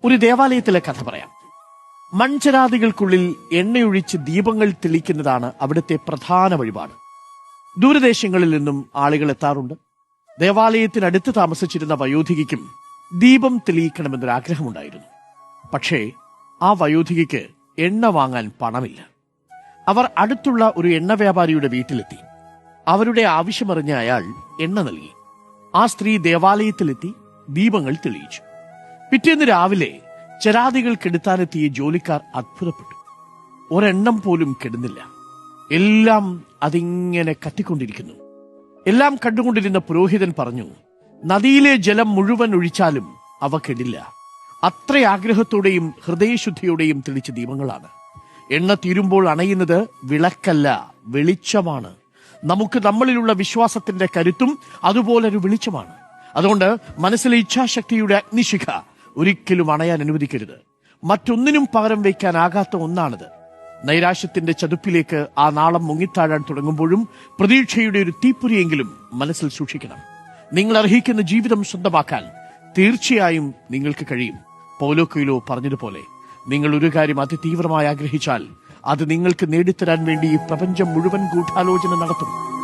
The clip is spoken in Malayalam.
ഒരു ദേവാലയത്തിലെ കഥ പറയാം. മൺചരാതികൾക്കുള്ളിൽ എണ്ണയൊഴിച്ച് ദീപങ്ങൾ തെളിക്കുന്നതാണ് അവിടുത്തെ പ്രധാന വഴിപാട്. ദൂരദേശങ്ങളിൽ നിന്നും ആളുകൾ എത്താറുണ്ട്. ദേവാലയത്തിനടുത്ത് താമസിച്ചിരുന്ന വയോധികയ്ക്കും ദീപം തെളിയിക്കണമെന്നൊരാഗ്രഹമുണ്ടായിരുന്നു. പക്ഷേ ആ വയോധികയ്ക്ക് എണ്ണ വാങ്ങാൻ പണമില്ല. അവർ അടുത്തുള്ള ഒരു എണ്ണ വ്യാപാരിയുടെ വീട്ടിലെത്തി. അവരുടെ ആവശ്യമറിഞ്ഞ അയാൾ എണ്ണ നൽകി. ആ സ്ത്രീ ദേവാലയത്തിലെത്തി ദീപങ്ങൾ തെളിയിച്ചു. പിറ്റേന്ന് രാവിലെ ചരാതികൾ കെടുത്താനെത്തിയ ജോലിക്കാർ അത്ഭുതപ്പെട്ടു. ഒരെണ്ണം പോലും കെടുന്നില്ല. എല്ലാം അതിങ്ങനെ കത്തിക്കൊണ്ടിരിക്കുന്നു. എല്ലാം കണ്ടുകൊണ്ടിരുന്ന പുരോഹിതൻ പറഞ്ഞു, നദിയിലെ ജലം മുഴുവൻ ഒഴിച്ചാലും അവ കെടില്ല. അത്ര ആഗ്രഹത്തോടെയും ഹൃദയശുദ്ധിയോടെയും തെളിച്ച ദീപങ്ങളാണ്. എണ്ണ തീരുമ്പോൾ അണയുന്നത് വിളക്കല്ല, വെളിച്ചമാണ്. നമുക്ക് നമ്മളിലുള്ള വിശ്വാസത്തിന്റെ കരുത്തും അതുപോലൊരു വെളിച്ചമാണ്. അതുകൊണ്ട് മനസ്സിലെ ഇച്ഛാശക്തിയുടെ അഗ്നിശിഖ ഒരിക്കലും അണയാൻ അനുവദിക്കരുത്. മറ്റൊന്നിനും പകരം വയ്ക്കാനാകാത്ത ഒന്നാണിത്. നൈരാശ്യത്തിന്റെ ചതുപ്പിലേക്ക് ആ നാളം മുങ്ങിത്താഴാൻ തുടങ്ങുമ്പോഴും പ്രതീക്ഷയുടെ ഒരു തീപ്പൊരിയെങ്കിലും മനസ്സിൽ സൂക്ഷിക്കണം. നിങ്ങൾ അർഹിക്കുന്ന ജീവിതം സ്വന്തമാക്കാൻ തീർച്ചയായും നിങ്ങൾക്ക് കഴിയും. പൗലോ കൊയ്ലോ പറഞ്ഞതുപോലെ, നിങ്ങൾ ഒരു കാര്യം അതിതീവ്രമായി ആഗ്രഹിച്ചാൽ അത് നിങ്ങൾക്ക് നേടിത്തരാൻ വേണ്ടി ഈ പ്രപഞ്ചം മുഴുവൻ ഗൂഢാലോചന നടത്തും.